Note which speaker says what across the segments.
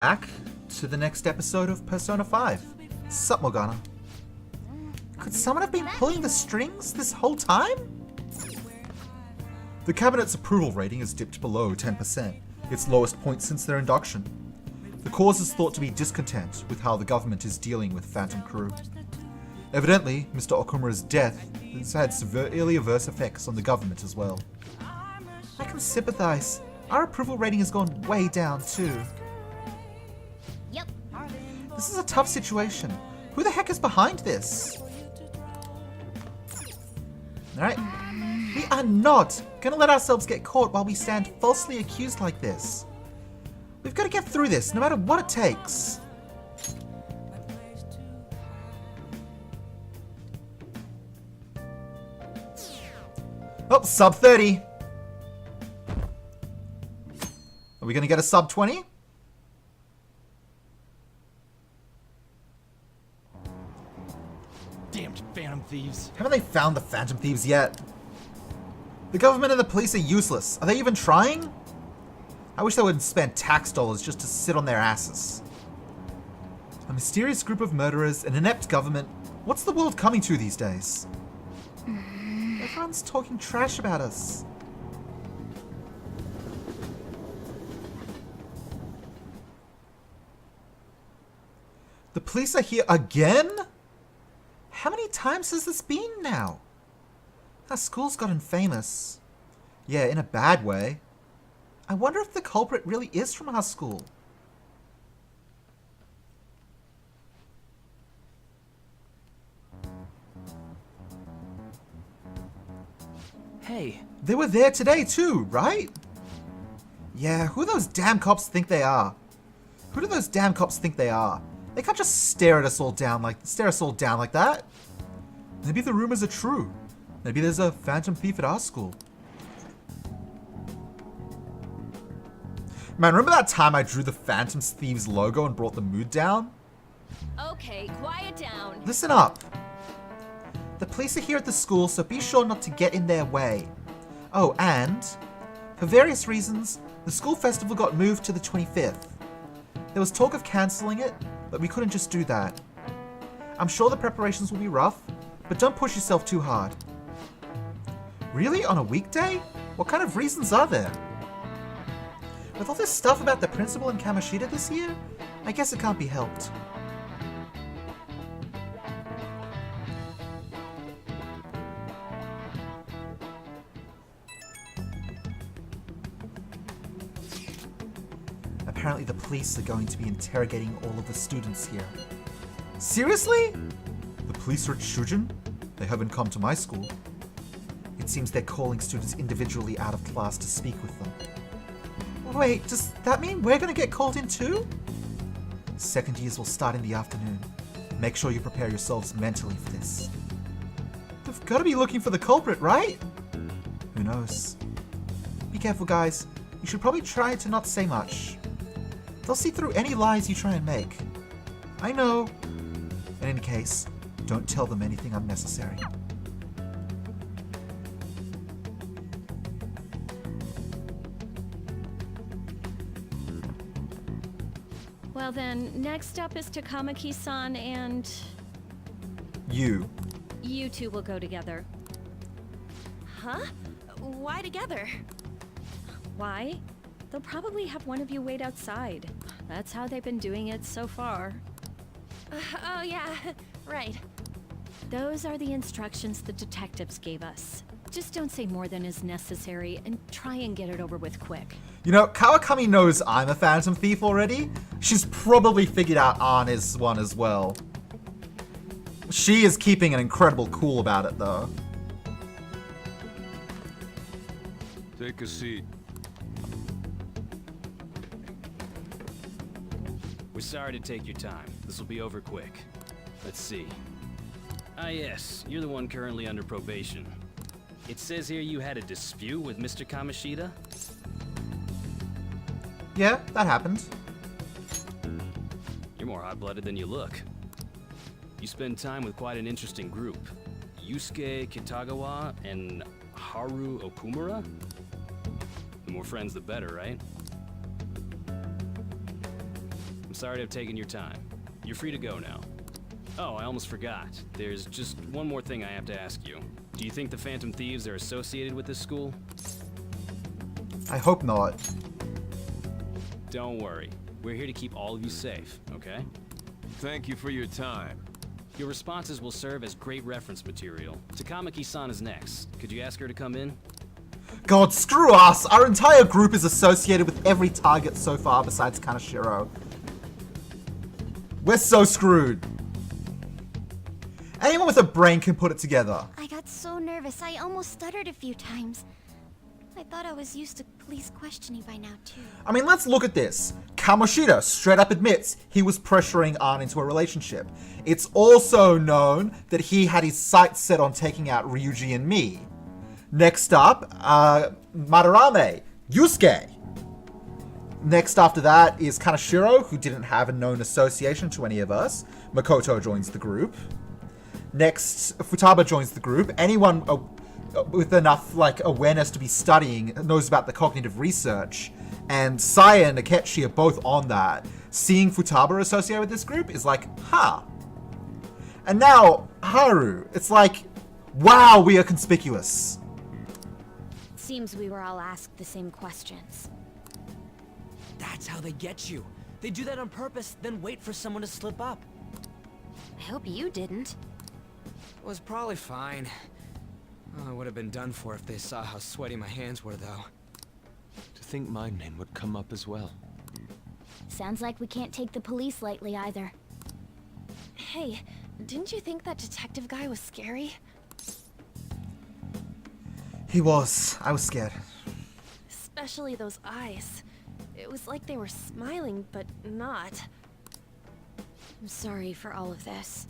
Speaker 1: Back to the next episode of Persona 5. Sup, Morgana? Could someone have been pulling the strings this whole time? The cabinet's approval rating has dipped below 10%, its lowest point since their induction. The cause is thought to be discontent with how the government is dealing with Phantom Crew. Evidently, Mr. Okumura's death has had severely adverse effects on the government as well. I can sympathize. Our approval rating has gone way down too.
Speaker 2: Yep.
Speaker 1: This is a tough situation. Who the heck is behind this? Alright. We are not gonna let ourselves get caught while we stand falsely accused like this. We've got to get through this, no matter what it takes. Oh, sub 30. Are we gonna get a sub 20?
Speaker 3: Damned Phantom Thieves.
Speaker 1: Haven't they found the Phantom Thieves yet? The government and the police are useless. Are they even trying? I wish they wouldn't spend tax dollars just to sit on their asses. A mysterious group of murderers, an inept government. What's the world coming to these days? Everyone's talking trash about us. The police are here again? How many times has this been now? Our school's gotten famous. Yeah, in a bad way. I wonder if the culprit really is from our school.
Speaker 3: Hey.
Speaker 1: They were there today too, right? Yeah, who do those damn cops think they are? Who do those damn cops think they are? They can't just stare us all down like that. Maybe the rumors are true. Maybe there's a phantom thief at our school. Man, remember that time I drew the Phantom Thieves logo and brought the mood down?
Speaker 2: Okay, quiet down.
Speaker 1: Listen up. The police are here at the school, so be sure not to get in their way. Oh, and for various reasons, the school festival got moved to the 25th. There was talk of cancelling it, but we couldn't just do that. I'm sure the preparations will be rough, but don't push yourself too hard. Really? On a weekday? What kind of reasons are there? With all this stuff about the principal and Kamoshida this year, I guess it can't be helped. Apparently the police are going to be interrogating all of the students here. Seriously? The police are at Shujin? They haven't come to my school. It seems they're calling students individually out of class to speak with them. Wait, does that mean we're gonna get called in too? Second years will start in the afternoon. Make sure you prepare yourselves mentally for this. They've gotta be looking for the culprit, right? Who knows? Be careful, guys. You should probably try to not say much. They'll see through any lies you try and make. I know. In any case, don't tell them anything unnecessary.
Speaker 2: Well then, next up is Takamaki-san and...
Speaker 1: You.
Speaker 2: You two will go together. Huh? Why together? Why? They'll probably have one of you wait outside. That's how they've been doing it so far. Oh yeah, right. Those are the instructions the detectives gave us. Just don't say more than is necessary and try and get it over with quick.
Speaker 1: You know, Kawakami knows I'm a Phantom Thief already. She's probably figured out Ann is one as well. She is keeping an incredible cool about it though.
Speaker 4: Take a seat.
Speaker 3: We're sorry to take your time. This will be over quick. Let's see. Ah yes, you're the one currently under probation. It says here you had a dispute with Mr. Kamoshida?
Speaker 1: Yeah, that happened.
Speaker 3: You're more hot-blooded than you look. You spend time with quite an interesting group. Yusuke Kitagawa and Haru Okumura? The more friends, the better, right? sorry to have taken your time. You're free to go now. Oh, I almost forgot. There's just one more thing I have to ask you. Do you think the Phantom Thieves are associated with this school?
Speaker 1: I hope not.
Speaker 3: Don't worry. We're here to keep all of you safe, okay?
Speaker 4: Thank you for your time.
Speaker 3: Your responses will serve as great reference material. Takamaki-san is next. Could you ask her to come in?
Speaker 1: God, screw us! Our entire group is associated with every target so far besides Kaneshiro. We're so screwed. Anyone with a brain can put it together.
Speaker 5: I got so nervous, I almost stuttered a few times. I thought I was used to police questioning by now, too.
Speaker 1: I mean, let's look at this. Kamoshida straight up admits he was pressuring An into a relationship. It's also known that he had his sights set on taking out Ryuji and me. Next up, Madarame, Yusuke. Next after that is Kaneshiro, who didn't have a known association to any of us. Makoto joins the group. Next, Futaba joins the group. Anyone with enough awareness to be studying knows about the cognitive research. And Saya and Akechi are both on that. Seeing Futaba associated with this group is like, huh. And now, Haru. It's like, wow, we are conspicuous.
Speaker 5: Seems we were all asked the same questions.
Speaker 6: That's how they get you. They do that on purpose, then wait for someone to slip up.
Speaker 5: I hope you didn't.
Speaker 6: It was probably fine. Oh, I would have been done for if they saw how sweaty my hands were, though.
Speaker 4: To think my name would come up as well.
Speaker 5: Sounds like we can't take the police lightly either.
Speaker 2: Hey, didn't you think that detective guy was scary?
Speaker 1: He was. I was scared.
Speaker 2: Especially those eyes. It was like they were smiling, but not.
Speaker 5: I'm sorry for all of this.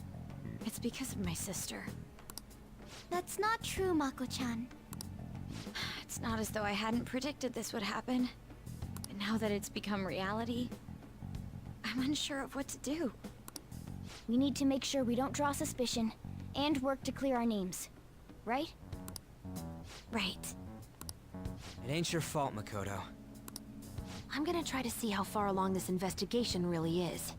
Speaker 5: It's because of my sister. That's not true, Mako-chan. It's not as though I hadn't predicted this would happen. But now that it's become reality, I'm unsure of what to do. We need to make sure we don't draw suspicion, and work to clear our names. Right? Right.
Speaker 6: It ain't your fault, Makoto.
Speaker 7: I'm gonna try to see how far along this investigation really is.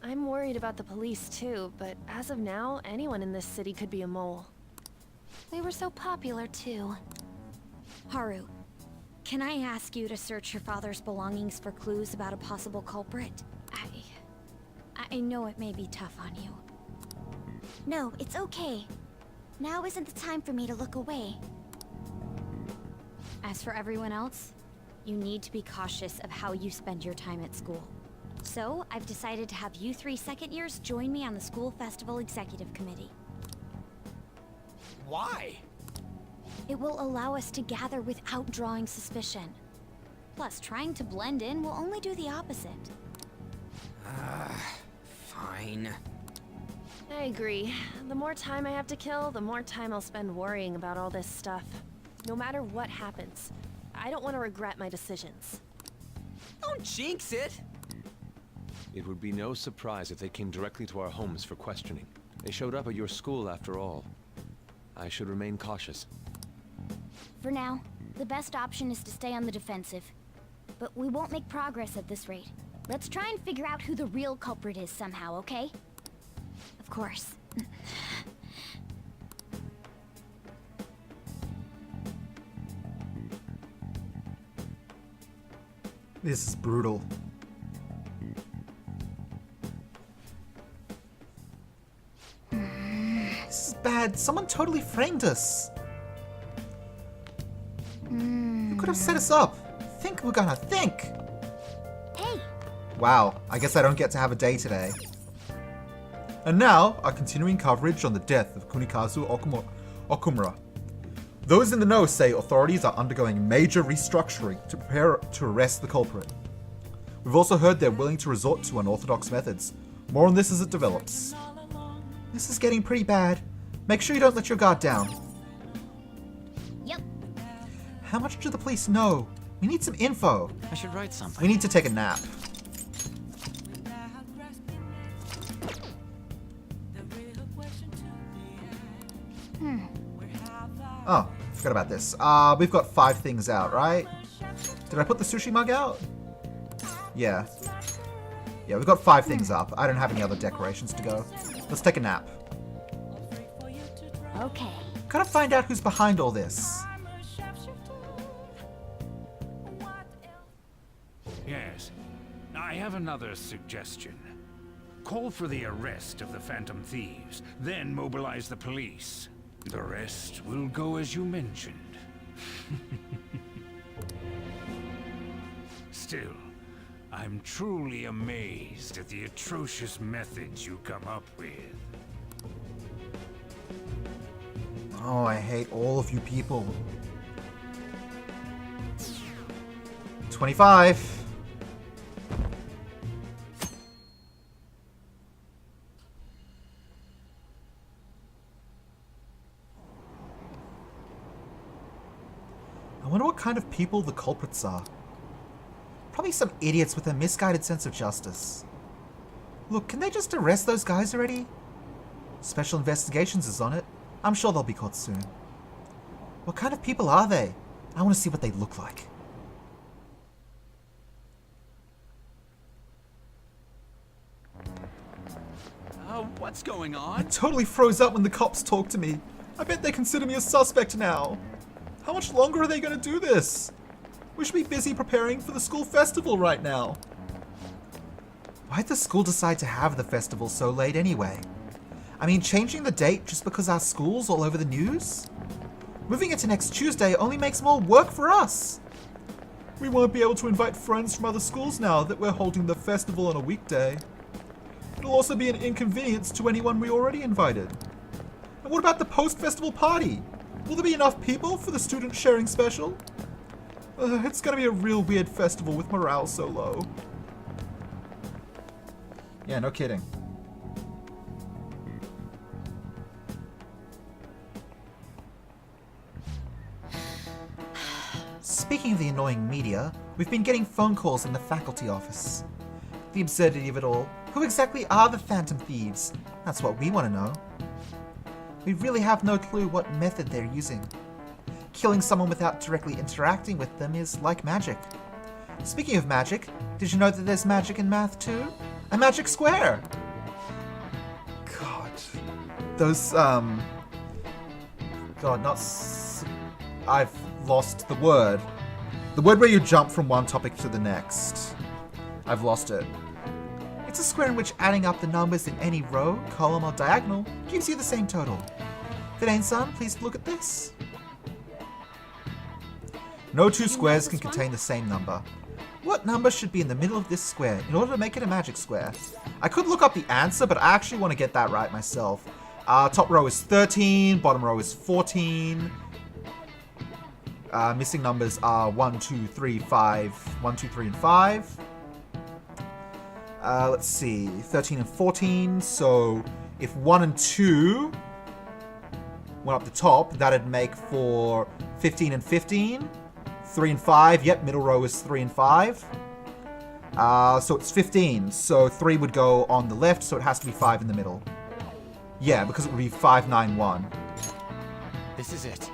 Speaker 2: I'm worried about the police too, but as of now, anyone in this city could be a mole.
Speaker 7: They were so popular, too.
Speaker 5: Haru, can I ask you to search your father's belongings for clues about a possible culprit? I know it may be tough on you. No, it's okay. Now isn't the time for me to look away. As for everyone else, you need to be cautious of how you spend your time at school. So, I've decided to have you 3 second years join me on the school festival executive committee.
Speaker 6: Why?
Speaker 5: It will allow us to gather without drawing suspicion. Plus, trying to blend in will only do the opposite.
Speaker 6: Fine.
Speaker 2: I agree. The more time I have to kill, the more time I'll spend worrying about all this stuff. No matter what happens, I don't want to regret my decisions.
Speaker 6: Don't jinx it!
Speaker 4: It would be no surprise if they came directly to our homes for questioning. They showed up at your school after all. I should remain cautious.
Speaker 5: For now, the best option is to stay on the defensive. But we won't make progress at this rate. Let's try and figure out who the real culprit is somehow, okay? Of course.
Speaker 1: This is brutal. This is bad. Someone totally framed us. Who could have set us up? Think we're gonna think.
Speaker 5: Hey!
Speaker 1: Wow, I guess I don't get to have a day today. And now, our continuing coverage on the death of Kunikazu Okumura. Those in the know say authorities are undergoing major restructuring to prepare to arrest the culprit. We've also heard they're willing to resort to unorthodox methods. More on this as it develops. This is getting pretty bad. Make sure you don't let your guard down.
Speaker 5: Yep.
Speaker 1: How much do the police know? We need some info.
Speaker 8: I should write something.
Speaker 1: We need to take a nap. Oh, forgot about this. We've got 5 things out, right? Did I put the sushi mug out? Yeah. Yeah, we've got 5 things up. I don't have any other decorations to go. Let's take a nap.
Speaker 5: Okay.
Speaker 1: Gotta find out who's behind all this.
Speaker 8: Yes. I have another suggestion. Call for the arrest of the Phantom Thieves, then mobilize the police. The rest will go as you mentioned. Still, I'm truly amazed at the atrocious methods you come up with.
Speaker 1: Oh, I hate all of you people. 25. I wonder what kind of people the culprits are. Probably some idiots with a misguided sense of justice. Look, can they just arrest those guys already? Special Investigations is on it. I'm sure they'll be caught soon. What kind of people are they? I want to see what they look like.
Speaker 9: What's going
Speaker 1: I
Speaker 9: on?
Speaker 1: totally froze up when the cops talked to me. I bet they consider me a suspect now. How much longer are they going to do this? We should be busy preparing for the school festival right now. Why'd the school decide to have the festival so late anyway? I mean, changing the date just because our school's all over the news? Moving it to next Tuesday only makes more work for us. We won't be able to invite friends from other schools now that we're holding the festival on a weekday. It'll also be an inconvenience to anyone we already invited. And what about the post-festival party? Will there be enough people for the student sharing special? It's gonna be a real weird festival with morale so low. Yeah, no kidding. Speaking of the annoying media, we've been getting phone calls in the faculty office. The absurdity of it all. Who exactly are the Phantom Thieves? That's what we want to know. We really have no clue what method they're using. Killing someone without directly interacting with them is like magic. Speaking of magic, did you know that there's magic in math too? A magic square! God. Those, God, I've lost the word. The word where you jump from one topic to the next. I've lost it. It's a square in which adding up the numbers in any row, column, or diagonal gives you the same total. Fidane son, please look at this. No two squares can contain the same number. What number should be in the middle of this square in order to make it a magic square? I could look up the answer, but I actually want to get that right myself. Top row is 13, bottom row is 14. Missing numbers are 1, 2, 3, 5. 1, 2, 3, and 5. Let's see, 13 and 14. So if 1 and 2 went up the top, that'd make for 15 and 15. 3 and 5, yep, middle row is 3 and 5. So it's 15. So 3 would go on the left, so it has to be 5 in the middle. Yeah, because it would be 5, 9, 1.
Speaker 9: This is it.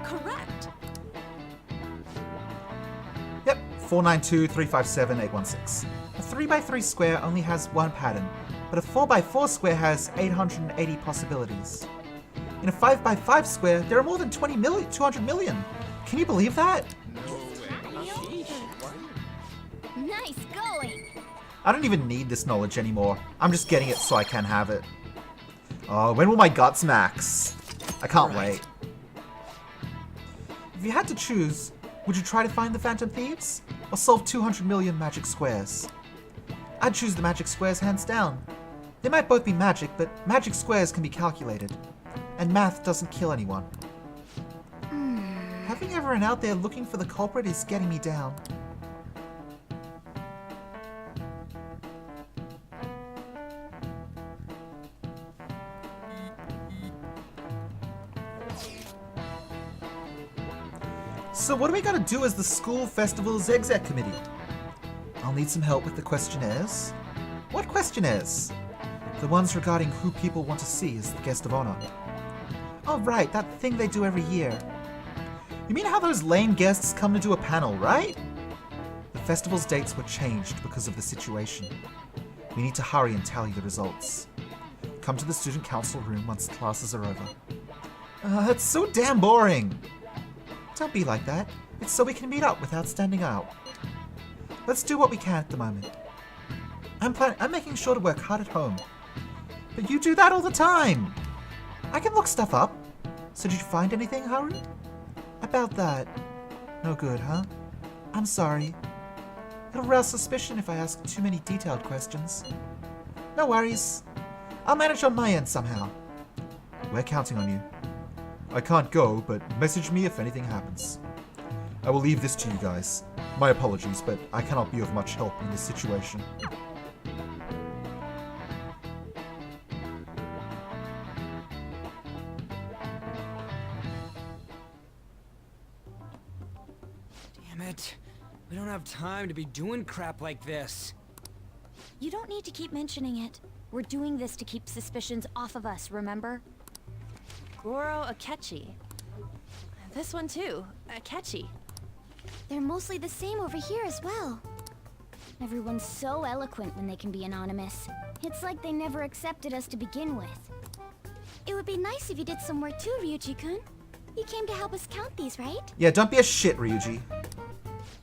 Speaker 2: Correct.
Speaker 1: Yep, 492, 357, 816. A 3x3 square only has one pattern, but a 4x4 square has 880 possibilities. In a 5x5 square, there are more than 200 million. Can you believe that?
Speaker 5: Nice going!
Speaker 1: I don't even need this knowledge anymore. I'm just getting it so I can have it. Oh, when will my guts max? I can't wait. If you had to choose, would you try to find the Phantom Thieves? Or solve 200 million magic squares? I'd choose the magic squares hands down. They might both be magic, but magic squares can be calculated. And math doesn't kill anyone. Having everyone out there looking for the culprit is getting me down. So what do we gotta do as the school festival's exec committee? I'll need some help with the questionnaires. What questionnaires? The ones regarding who people want to see as the guest of honor. Oh right, that thing they do every year. You mean how those lame guests come to do a panel, right? The festival's dates were changed because of the situation. We need to hurry and tally the results. Come to the student council room once classes are over. It's so damn boring! Don't be like that. It's so we can meet up without standing out. Let's do what we can at the moment. I'm making sure to work hard at home. But you do that all the time! I can look stuff up. So did you find anything, Haru? About that. No good, huh? I'm sorry. It'll rouse suspicion if I ask too many detailed questions. No worries. I'll manage on my end somehow. We're counting on you. I can't go, but message me if anything happens. I will leave this to you guys. My apologies, but I cannot be of much help in this situation.
Speaker 6: Damn it. We don't have time to be doing crap like this.
Speaker 5: You don't need to keep mentioning it. We're doing this to keep suspicions off of us, remember?
Speaker 2: Goro Akechi. This one too, Akechi.
Speaker 5: They're mostly the same over here as well. Everyone's so eloquent when they can be anonymous. It's like they never accepted us to begin with. It would be nice if you did some work too, Ryuji-kun. You came to help us count these, right?
Speaker 1: Yeah, don't be a shit, Ryuji.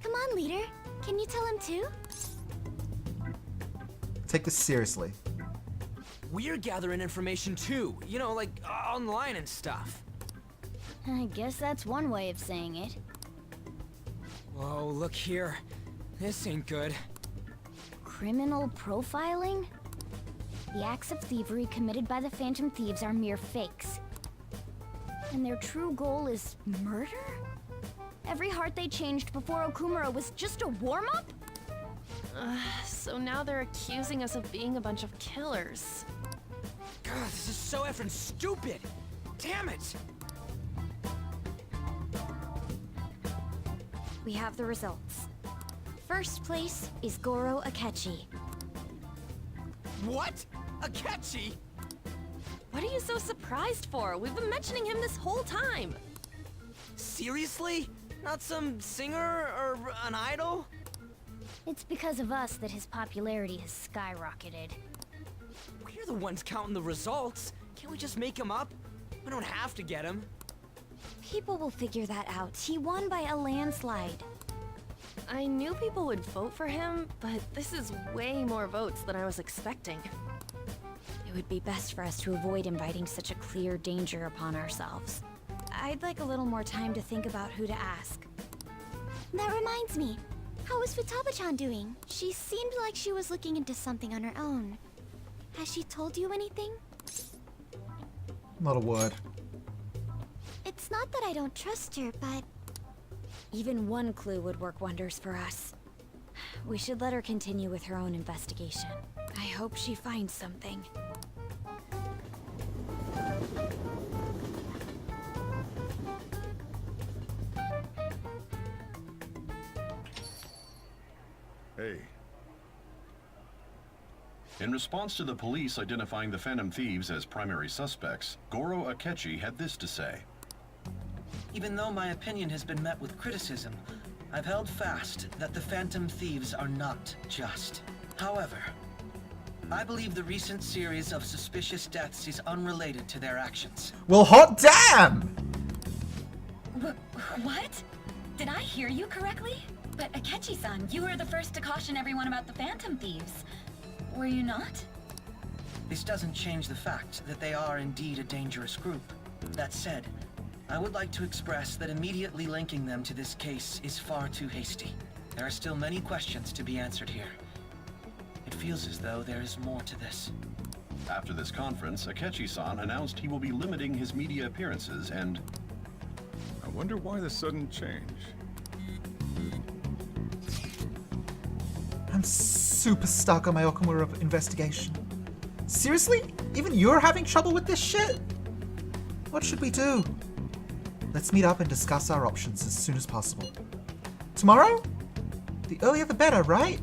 Speaker 5: Come on, leader. Can you tell him too?
Speaker 1: Take this seriously.
Speaker 6: We're gathering information too, you know, like online and stuff.
Speaker 5: I guess that's one way of saying it.
Speaker 6: Whoa, look here. This ain't good.
Speaker 5: Criminal profiling? The acts of thievery committed by the Phantom Thieves are mere fakes. And their true goal is murder? Every heart they changed before Okumura was just a warm-up?
Speaker 2: So now they're accusing us of being a bunch of killers.
Speaker 6: God, this is so effing stupid! Damn it!
Speaker 5: We have the results. First place is Goro Akechi.
Speaker 6: What? Akechi?
Speaker 2: What are you so surprised for? We've been mentioning him this whole time.
Speaker 6: Seriously? Not some singer or an idol?
Speaker 5: It's because of us that his popularity has skyrocketed.
Speaker 6: We're the ones counting the results. Can't we just make him up? We don't have to get him.
Speaker 5: People will figure that out. He won by a landslide.
Speaker 2: I knew people would vote for him, but this is way more votes than I was expecting.
Speaker 5: It would be best for us to avoid inviting such a clear danger upon ourselves. I'd like a little more time to think about who to ask. That reminds me. How is Futaba-chan doing? She seemed like she was looking into something on her own. Has she told you anything?
Speaker 1: Not a word.
Speaker 5: It's not that I don't trust her, but... Even one clue would work wonders for us. We should let her continue with her own investigation. I hope she finds something.
Speaker 10: Hey. In response to the police identifying the Phantom Thieves as primary suspects, Goro Akechi had this to say.
Speaker 11: Even though my opinion has been met with criticism, I've held fast that the Phantom Thieves are not just. However, I believe the recent series of suspicious deaths is unrelated to their actions.
Speaker 1: Well, hot damn!
Speaker 12: What? Did I hear you correctly? But Akechi-san, you were the first to caution everyone about the Phantom Thieves. Were you not?
Speaker 11: This doesn't change the fact that they are indeed a dangerous group. That said, I would like to express that immediately linking them to this case is far too hasty. There are still many questions to be answered here. It feels as though there is more to this.
Speaker 10: After this conference, Akechi-san announced he will be limiting his media appearances and...
Speaker 13: I wonder why the sudden change.
Speaker 1: I'm super stuck on my Okumura investigation. Seriously? Even you're having trouble with this shit? What should we do? Let's meet up and discuss our options as soon as possible. Tomorrow? The earlier the better, right?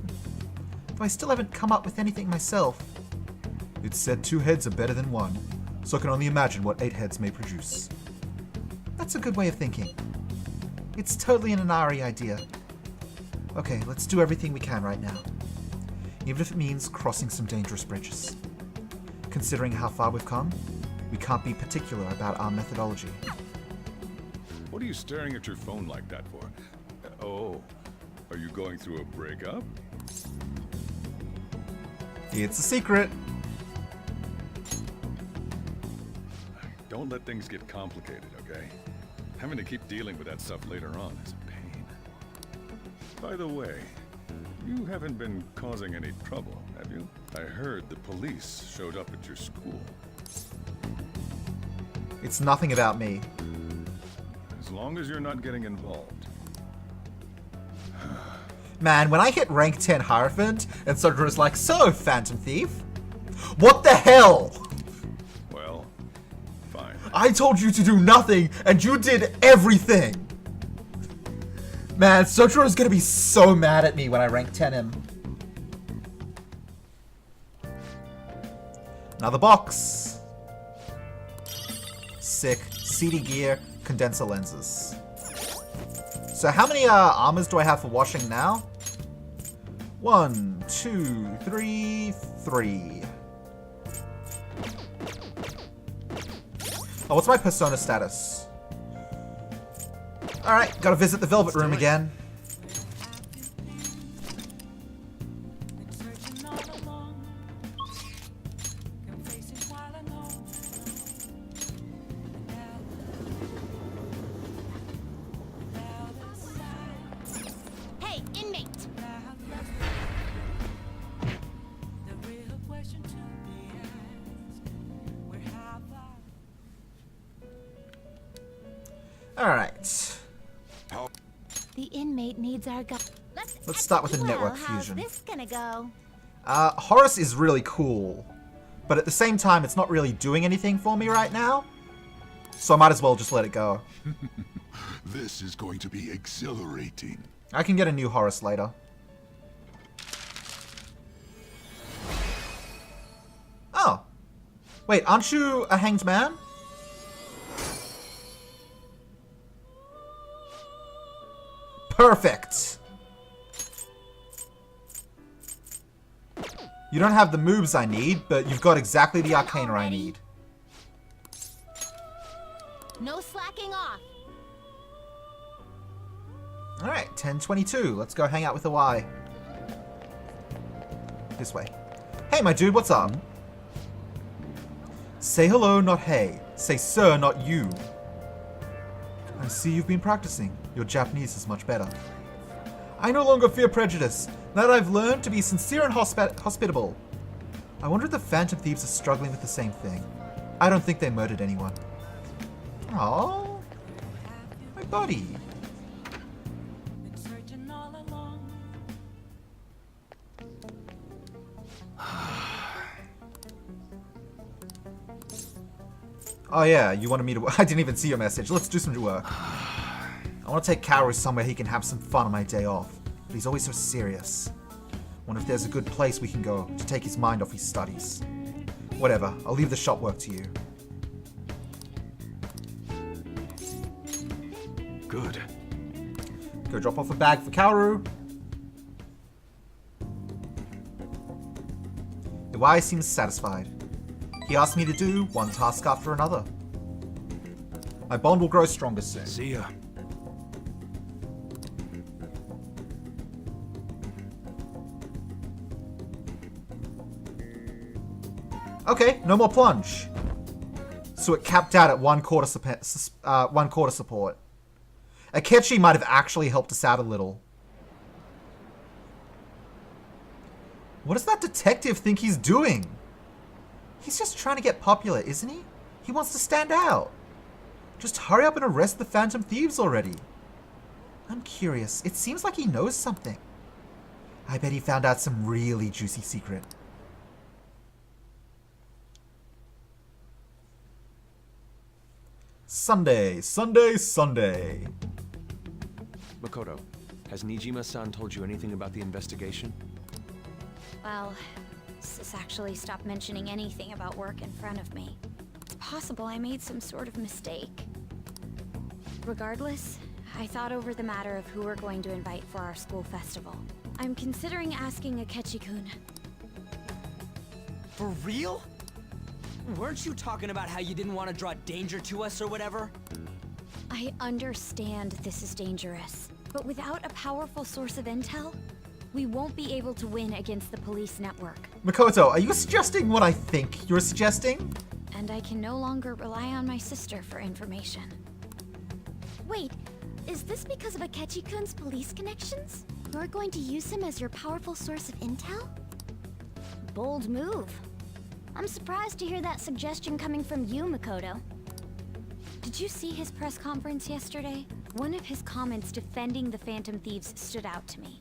Speaker 1: Though I still haven't come up with anything myself. It's said 2 heads are better than 1, so I can only imagine what 8 heads may produce. That's a good way of thinking. It's totally an Inari idea. Okay, let's do everything we can right now. Even if it means crossing some dangerous bridges. Considering how far we've come, we can't be particular about our methodology.
Speaker 13: What are you staring at your phone like that for? Oh, are you going through a breakup?
Speaker 1: It's a secret.
Speaker 13: Don't let things get complicated, okay? Having to keep dealing with that stuff later on is a pain. By the way, you haven't been causing any trouble, have you? I heard the police showed up at your school.
Speaker 1: It's nothing about me.
Speaker 13: As long as you're not getting involved.
Speaker 1: Man, when I hit rank 10 Hierophant and Sojourner's like, so, Phantom Thief? What the hell?
Speaker 13: Well, fine.
Speaker 1: I told you to do nothing, and you did everything! Man, Sojourner's gonna be so mad at me when I rank 10 him. Another box. Sick. CD gear, condenser lenses. So how many armors do I have for washing now? 1, 2, 3, 3. Oh, what's my persona status? Alright, gotta visit the Velvet Room again.
Speaker 5: Hey, inmate!
Speaker 1: Alright.
Speaker 5: The inmate needs our gun.
Speaker 1: Let's start with a network
Speaker 5: How's
Speaker 1: fusion.
Speaker 5: this gonna go?
Speaker 1: Horace is really cool, but at the same time, it's not really doing anything for me right now. So I might as well just let it go.
Speaker 14: This is going to be exhilarating.
Speaker 1: I can get a new Horace later. Oh. Wait, aren't you a hanged man? Perfect! You don't have the moves I need, but you've got exactly the arcana I need.
Speaker 5: No slacking off.
Speaker 1: Alright, 10:22. Let's go hang out with the Y. This way. Hey, my dude, what's up? Say hello, not hey. Say sir, not you. I see you've been practicing. Your Japanese is much better. I no longer fear prejudice, now that I've learned to be sincere and hospitable. I wonder if the Phantom Thieves are struggling with the same thing. I don't think they murdered anyone. Aww. My buddy. Oh yeah, you wanted me to... I didn't even see your message. Let's do some work. I want to take Kaoru somewhere he can have some fun on my day off. But he's always so serious. Wonder if there's a good place we can go to take his mind off his studies. Whatever, I'll leave the shop work to you.
Speaker 4: Good.
Speaker 1: Go drop off a bag for Kaoru. The Y seems satisfied. He asked me to do one task after another. My bond will grow stronger soon.
Speaker 4: See ya.
Speaker 1: Okay, no more plunge. So it capped out at one quarter support. Akechi might have actually helped us out a little. What does that detective think he's doing? He's just trying to get popular, isn't he? He wants to stand out. Just hurry up and arrest the Phantom Thieves already. I'm curious. It seems like he knows something. I bet he found out some really juicy secret. Sunday, Sunday, Sunday.
Speaker 4: Makoto, has Nijima-san told you anything about the investigation?
Speaker 5: Well, Sis actually stopped mentioning anything about work in front of me. It's possible I made some sort of mistake. Regardless, I thought over the matter of who we're going to invite for our school festival. I'm considering asking Akechi-kun.
Speaker 6: For real? Weren't you talking about how you didn't want to draw danger to us or whatever?
Speaker 5: I understand this is dangerous, but without a powerful source of intel, we won't be able to win against the police network.
Speaker 1: Makoto, are you suggesting what I think you're suggesting?
Speaker 5: And I can no longer rely on my sister for information. Wait, is this because of Akechi-kun's police connections? You're going to use him as your powerful source of intel? Bold move. I'm surprised to hear that suggestion coming from you, Makoto. Did you see his press conference yesterday? One of his comments defending the Phantom Thieves stood out to me.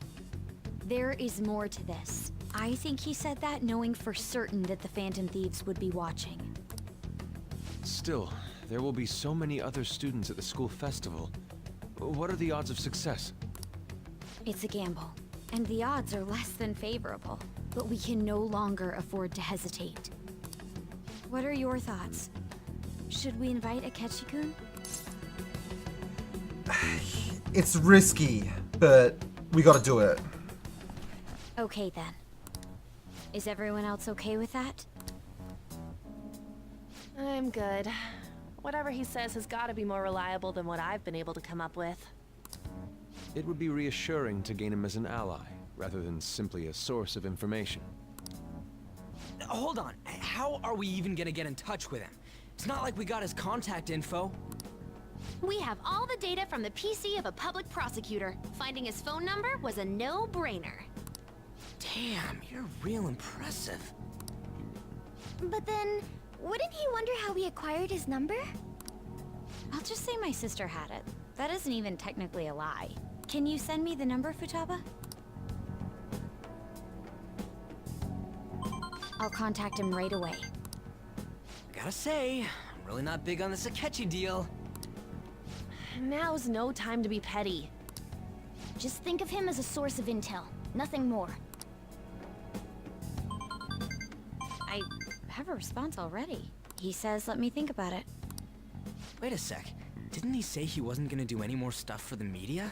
Speaker 5: There is more to this. I think he said that knowing for certain that the Phantom Thieves would be watching.
Speaker 4: Still, there will be so many other students at the school festival. What are the odds of success?
Speaker 5: It's a gamble, and the odds are less than favorable, but we can no longer afford to hesitate. What are your thoughts? Should we invite Akechi-kun?
Speaker 1: It's risky, but we gotta do it.
Speaker 5: Okay then. Is everyone else okay with that?
Speaker 15: I'm good. Whatever he says has got to be more reliable than what I've been able to come up with.
Speaker 4: It would be reassuring to gain him as an ally, rather than simply a source of information.
Speaker 6: Hold on, how are we even gonna get in touch with him? It's not like we got his contact info.
Speaker 7: We have all the data from the PC of a public prosecutor. Finding his phone number was a no-brainer.
Speaker 6: Damn, you're real impressive.
Speaker 5: But then, wouldn't he wonder how we acquired his number? I'll just say my sister had it. That isn't even technically a lie. Can you send me the number, Futaba? I'll contact him right away.
Speaker 6: Gotta say, I'm really not big on this Akechi deal.
Speaker 15: Now's no time to be petty.
Speaker 5: Just think of him as a source of intel, nothing more. I have a response already. He says let me think about it.
Speaker 6: Wait a sec. Didn't he say he wasn't gonna do any more stuff for the media?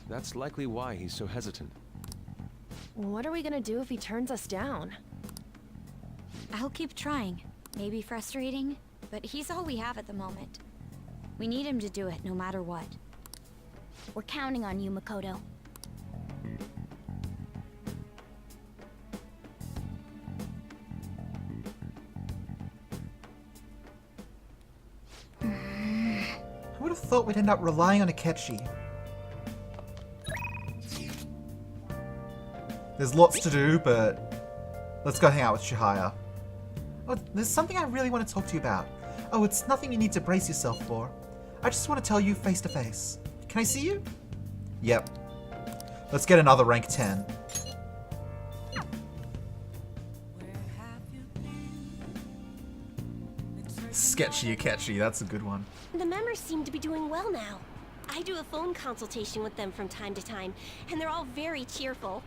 Speaker 4: That's likely why he's so hesitant.
Speaker 15: What are we gonna do if he turns us down?
Speaker 5: I'll keep trying. Maybe frustrating, but he's all we have at the moment. We need him to do it no matter what. We're counting on you, Makoto.
Speaker 1: I would have thought we'd end up relying on Akechi. There's lots to do, but let's go hang out with Chihaya. Oh, there's something I really want to talk to you about. Oh, it's nothing you need to brace yourself for. I just want to tell you face to face. Can I see you? Yep. Let's get another rank 10. Sketchy Akechi, that's a good one.
Speaker 16: The members seem to be doing well now. I do a phone consultation with them from time to time, and they're all very cheerful.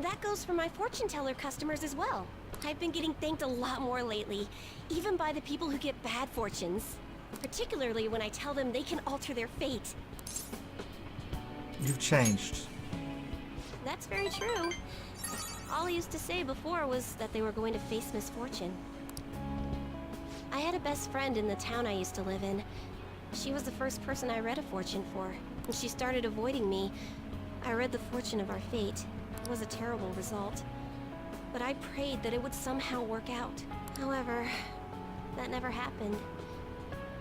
Speaker 16: That goes for my fortune teller customers as well. I've been getting thanked a lot more lately, even by the people who get bad fortunes. Particularly when I tell them they can alter their fate.
Speaker 1: You've changed.
Speaker 16: That's very true. All I used to say before was that they were going to face misfortune. I had a best friend in the town I used to live in. She was the first person I read a fortune for. When she started avoiding me, I read the fortune of our fate. It was a terrible result. But I prayed that it would somehow work out. However, that never happened.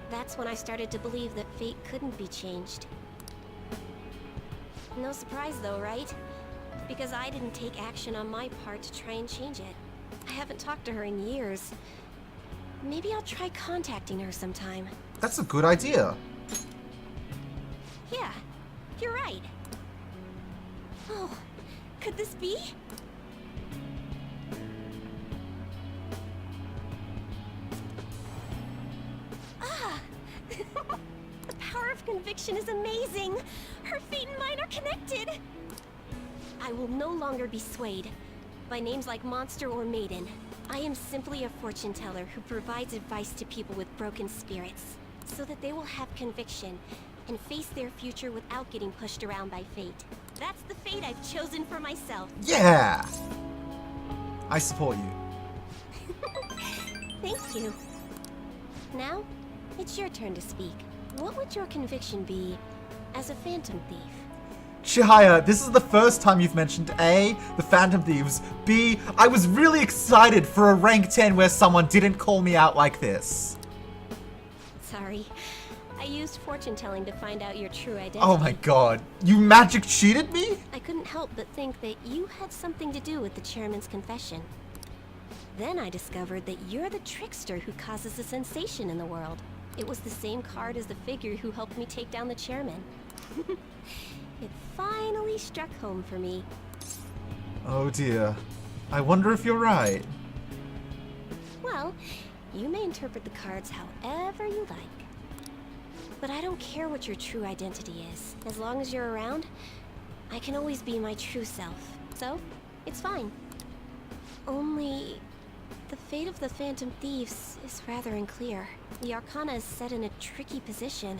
Speaker 16: That's when I started to believe that fate couldn't be changed. No surprise though, right? Because I didn't take action on my part to try and change it. I haven't talked to her in years. Maybe I'll try contacting her sometime.
Speaker 1: That's a good idea.
Speaker 16: Yeah, you're right. Oh, could this be? Ah! The power of conviction is amazing! Her fate and mine are connected! I will no longer be swayed by names like monster or maiden. I am simply a fortune teller who provides advice to people with broken spirits, so that they will have conviction and face their future without getting pushed around by fate. That's the fate I've chosen for myself.
Speaker 1: Yeah! I support you.
Speaker 16: Thank you. Now, it's your turn to speak. What would your conviction be as a Phantom Thief?
Speaker 1: Chihaya, this is the first time you've mentioned A, the Phantom Thieves, B, I was really excited for a rank 10 where someone didn't call me out like this.
Speaker 16: Sorry. I used fortune telling to find out your true identity.
Speaker 1: Oh my god. You magic cheated me?
Speaker 16: I couldn't help but think that you had something to do with the chairman's confession. Then I discovered that you're the trickster who causes a sensation in the world. It was the same card as the figure who helped me take down the chairman. It finally struck home for me.
Speaker 1: Oh dear. I wonder if you're right.
Speaker 16: Well, you may interpret the cards however you like. But I don't care what your true identity is. As long as you're around, I can always be my true self. So, it's fine. Only, the fate of the Phantom Thieves is rather unclear. The Arcana is set in a tricky position.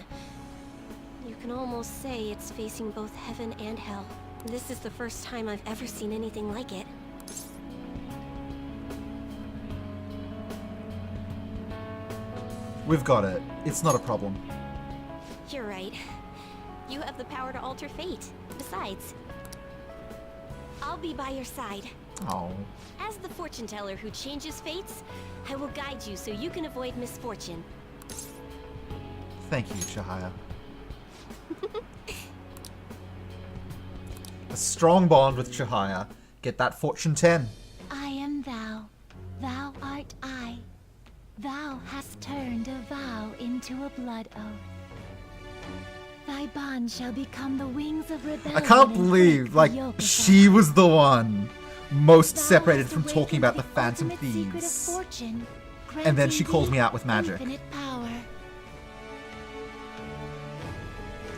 Speaker 16: You can almost say it's facing both heaven and hell. This is the first time I've ever seen anything like it.
Speaker 1: We've got it. It's not a problem.
Speaker 16: You're right. You have the power to alter fate. Besides, I'll be by your side.
Speaker 1: Oh.
Speaker 16: As the fortune teller who changes fates, I will guide you so you can avoid misfortune.
Speaker 1: Thank you, Chihaya. A strong bond with Chihaya. Get that fortune 10.
Speaker 12: I am thou. Thou art I. Thou hast turned a vow into a blood oath. Thy bond shall become the wings of rebellion.
Speaker 1: I can't believe, like, she was the one most separated from talking about the Phantom Thieves. And then she calls me out with magic.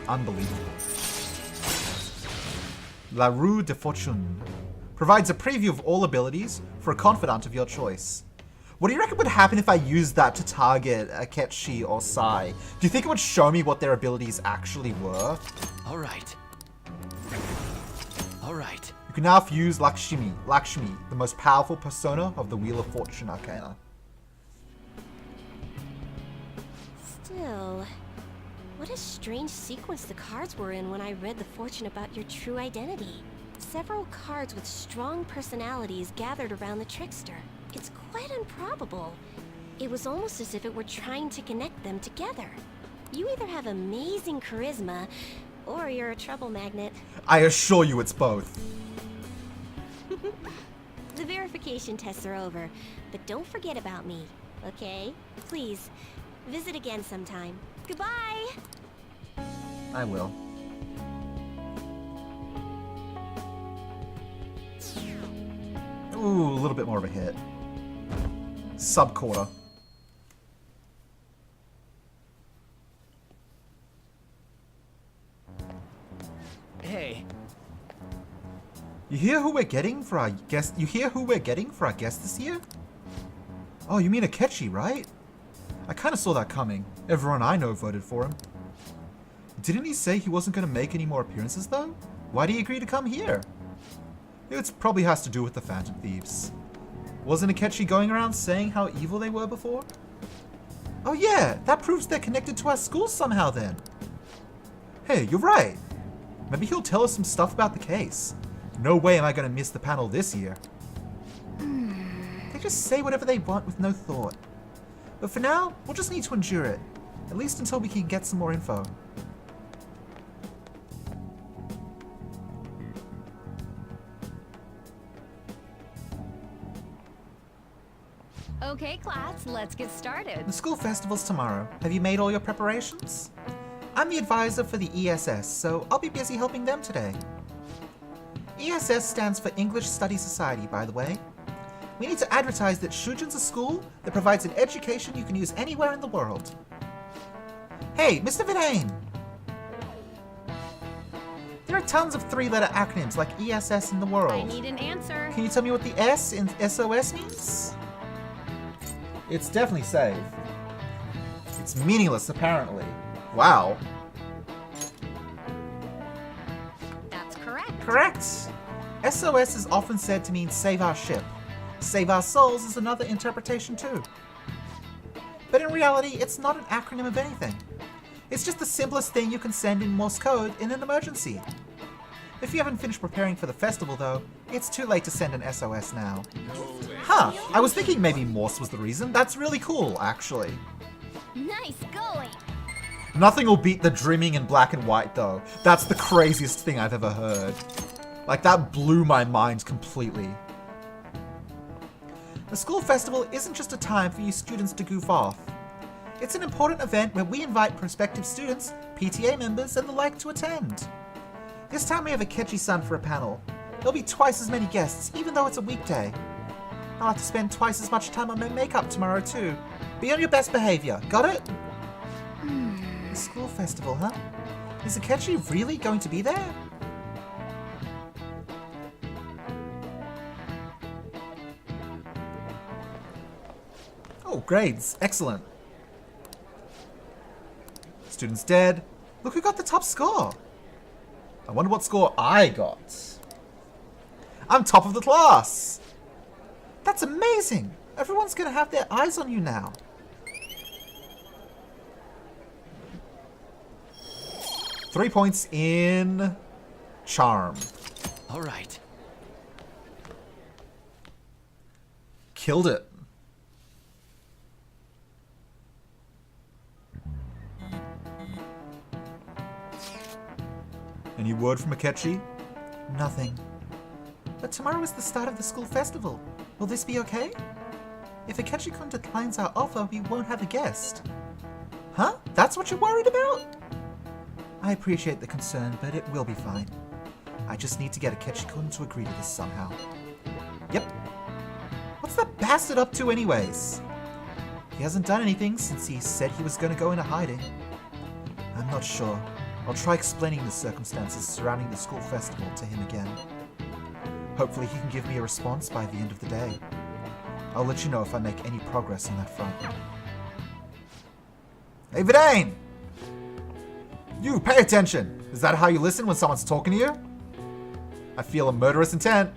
Speaker 1: Unbelievable. La Rue de Fortune provides a preview of all abilities for a confidant of your choice. What do you reckon would happen if I used that to target Akechi or Sai? Do you think it would show me what their abilities actually were?
Speaker 9: Alright. Alright.
Speaker 1: You can now use Lakshmi, the most powerful persona of the Wheel of Fortune Arcana.
Speaker 16: Still, what a strange sequence the cards were in when I read the fortune about your true identity. Several cards with strong personalities gathered around the trickster. It's quite improbable. It was almost as if it were trying to connect them together. You either have amazing charisma, or you're a trouble magnet.
Speaker 1: I assure you it's both.
Speaker 16: The verification tests are over, but don't forget about me, okay? Please, visit again sometime. Goodbye!
Speaker 1: I will. Ooh, a little bit more of a hit. Sub-quarter.
Speaker 9: Hey.
Speaker 1: You hear who we're getting for our guest? You hear who we're getting for our guest this year? Oh, you mean Akechi, right? I kind of saw that coming. Everyone I know voted for him. Didn't he say he wasn't going to make any more appearances, though? Why did he agree to come here? It probably has to do with the Phantom Thieves. Wasn't Akechi going around saying how evil they were before? Oh yeah, that proves they're connected to our school somehow then. Hey, you're right. Maybe he'll tell us some stuff about the case. No way am I going to miss the panel this year. They just say whatever they want with no thought. But for now, we'll just need to endure it. At least until we can get some more info.
Speaker 2: Okay, class, let's get started.
Speaker 1: The school festival's tomorrow. Have you made all your preparations? I'm the advisor for the ESS, so I'll be busy helping them today. ESS stands for English Study Society, by the way. We need to advertise that Shujin's a school that provides an education you can use anywhere in the world. Hey, Mr. Vidane! There are tons of three-letter acronyms like ESS in the world.
Speaker 2: I need an answer.
Speaker 1: Can you tell me what the S in SOS means? It's definitely safe. It's meaningless, apparently. Wow. Correct. SOS is often said to mean save our ship. Save our souls is another interpretation too. But in reality, it's not an acronym of anything. It's just the simplest thing you can send in Morse code in an emergency. If you haven't finished preparing for the festival though, it's too late to send an SOS now. Huh, I was thinking maybe Morse was the reason. That's really cool, actually.
Speaker 5: Nice going.
Speaker 1: Nothing will beat the dreaming in black and white though. That's the craziest thing I've ever heard. Like, that blew my mind completely. The school festival isn't just a time for you students to goof off. It's an important event where we invite prospective students, PTA members, and the like to attend. This time we have Akechi-san for a panel. There'll be twice as many guests, even though it's a weekday. I'll have to spend twice as much time on my makeup tomorrow too. Be on your best behavior, got it? The school festival, huh? Is Akechi really going to be there? Oh, grades. Excellent. Students dead. Look who got the top score. I wonder what score I got. I'm top of the class. That's amazing. Everyone's gonna have their eyes on you now. Three points in charm.
Speaker 9: All right.
Speaker 1: Killed it. Any word from Akechi? Nothing. But tomorrow is the start of the school festival. Will this be okay? If Akechi-kun declines our offer, we won't have a guest. Huh? That's what you're worried about? I appreciate the concern, but it will be fine. I just need to get Akechi-kun to agree to this somehow. Yep. What's that bastard up to anyways? He hasn't done anything since he said he was going to go into hiding. I'm not sure. I'll try explaining the circumstances surrounding the school festival to him again. Hopefully he can give me a response by the end of the day. I'll let you know if I make any progress on that front. Hey, Vidane! You, pay attention! Is that how you listen when someone's talking to you? I feel a murderous intent.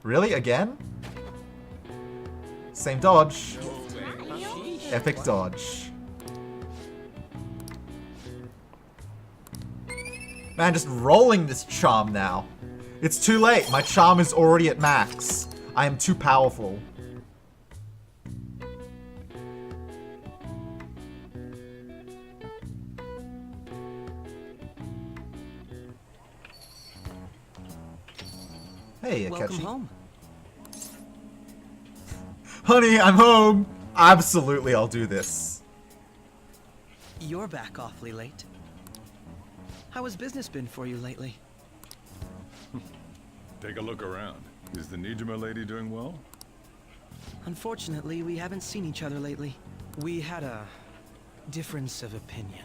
Speaker 1: Really? Again? Same dodge. Epic dodge. Man, just rolling this charm now. It's too late. My charm is already at max. I am too powerful. Hey, Akechi.
Speaker 9: Welcome home.
Speaker 1: Honey, I'm home. Absolutely, I'll do this.
Speaker 9: You're back awfully late. How has business been for you lately?
Speaker 13: Take a look around. Is the Nijima lady doing well?
Speaker 9: Unfortunately, we haven't seen each other lately. We had a difference of opinion.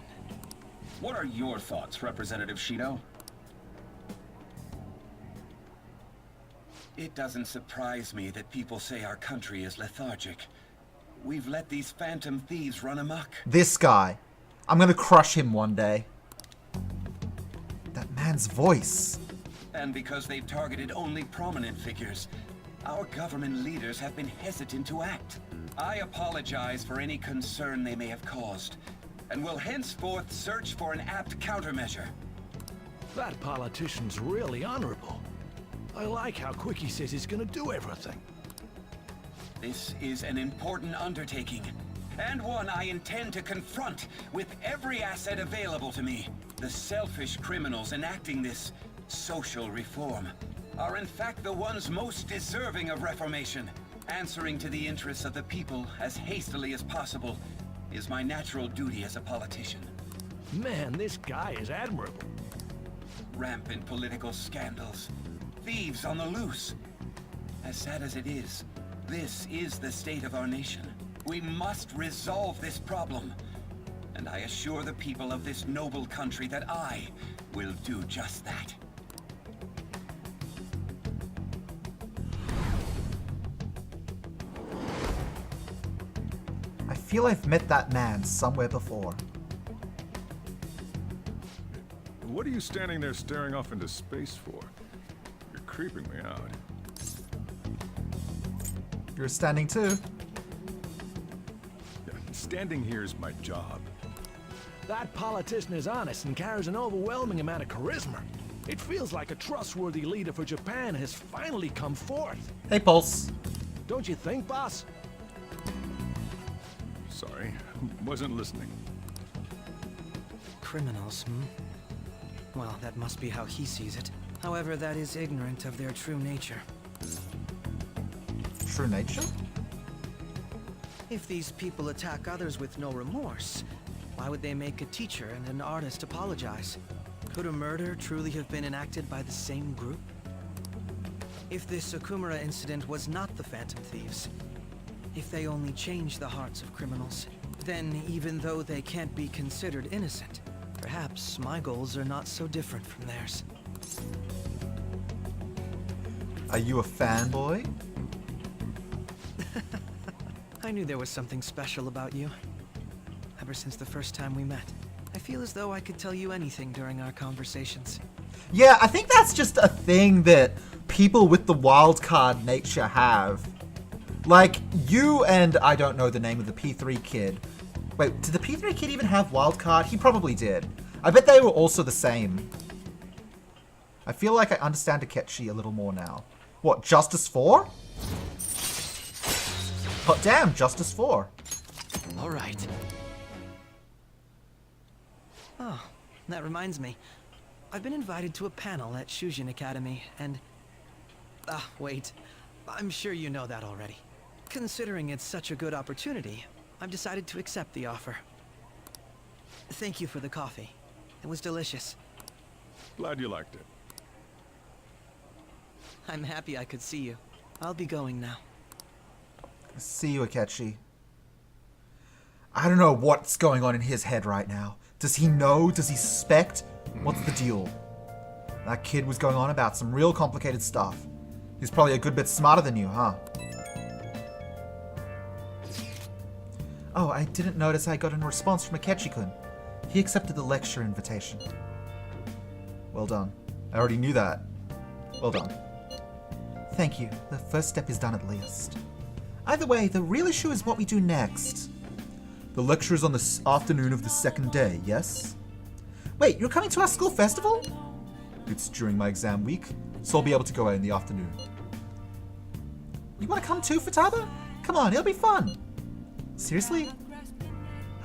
Speaker 10: What are your thoughts, Representative Shido? It doesn't surprise me that people say our country is lethargic. We've let these phantom thieves run amok.
Speaker 1: This guy. I'm gonna crush him one day. That man's voice.
Speaker 10: And because they've targeted only prominent figures, our government leaders have been hesitant to act. I apologize for any concern they may have caused, and will henceforth search for an apt countermeasure.
Speaker 17: That politician's really honorable. I like how quick he says he's gonna do everything.
Speaker 10: This is an important undertaking, and one I intend to confront with every asset available to me. The selfish criminals enacting this social reform are in fact the ones most deserving of reformation. Answering to the interests of the people as hastily as possible is my natural duty as a politician.
Speaker 17: Man, this guy is admirable.
Speaker 10: Rampant political scandals, thieves on the loose. As sad as it is, this is the state of our nation. We must resolve this problem. And I assure the people of this noble country that I will do just that.
Speaker 1: I feel I've met that man somewhere before.
Speaker 13: What are you standing there staring off into space for? creeping me out.
Speaker 1: You're standing too.
Speaker 13: Yeah, standing here is my job.
Speaker 17: That politician is honest and carries an overwhelming amount of charisma. It feels like a trustworthy leader for Japan has finally come forth.
Speaker 1: Hey, Pulse.
Speaker 17: Don't you think, boss?
Speaker 13: Sorry, wasn't listening.
Speaker 11: Criminals, Well, that must be how he sees it. However, that is ignorant of their true nature.
Speaker 1: True nature?
Speaker 11: If these people attack others with no remorse, why would they make a teacher and an artist apologize? Could a murder truly have been enacted by the same group? If this Okumura incident was not the Phantom Thieves, if they only changed the hearts of criminals, then even though they can't be considered innocent, perhaps my goals are not so different from theirs.
Speaker 1: Are you a fanboy?
Speaker 11: I knew there was something special about you. Ever since the first time we met, I feel as though I could tell you anything during our conversations.
Speaker 1: Yeah, I think that's just a thing that people with the wildcard nature have. Like, you and I don't know the name of the P3 kid. Wait, did the P3 kid even have wildcard? He probably did. I bet they were also the same. I feel like I understand Akechi a little more now. What, Justice 4? Oh, damn, Justice 4.
Speaker 11: All right. Oh, that reminds me. I've been invited to a panel at Shujin Academy, and... wait. I'm sure you know that already. Considering it's such a good opportunity, I've decided to accept the offer. Thank you for the coffee. It was delicious.
Speaker 13: Glad you liked it.
Speaker 11: I'm happy I could see you. I'll be going now.
Speaker 1: See you, Akechi. I don't know what's going on in his head right now. Does he know? Does he suspect? What's the deal? That kid was going on about some real complicated stuff. He's probably a good bit smarter than you, huh? Oh, I didn't notice I got a response from Akechi-kun. He accepted the lecture invitation. Well done. I already knew that. Well done. Thank you. The first step is done at least. Either way, the real issue is what we do next. The lecture is on the afternoon of the second day, yes? Wait, you're coming to our school festival? It's during my exam week, so I'll be able to go out in the afternoon. You want to come too, Futaba? Come on, it'll be fun. Seriously?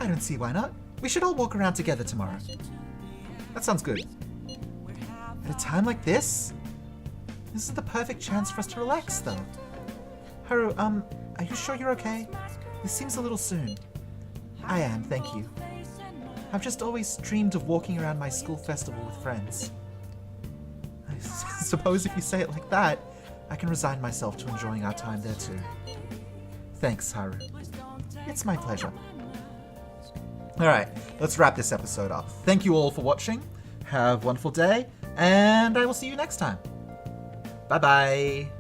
Speaker 1: I don't see why not. We should all walk around together tomorrow. That sounds good. At a time like this? This is the perfect chance for us to relax, though. Haru, are you sure you're okay? This seems a little soon. I am, thank you. I've just always dreamed of walking around my school festival with friends. I suppose if you say it like that, I can resign myself to enjoying our time there too. Thanks, Haru. It's my pleasure. Alright, let's wrap this episode up. Thank you all for watching. Have a wonderful day, and I will see you next time. Bye-bye.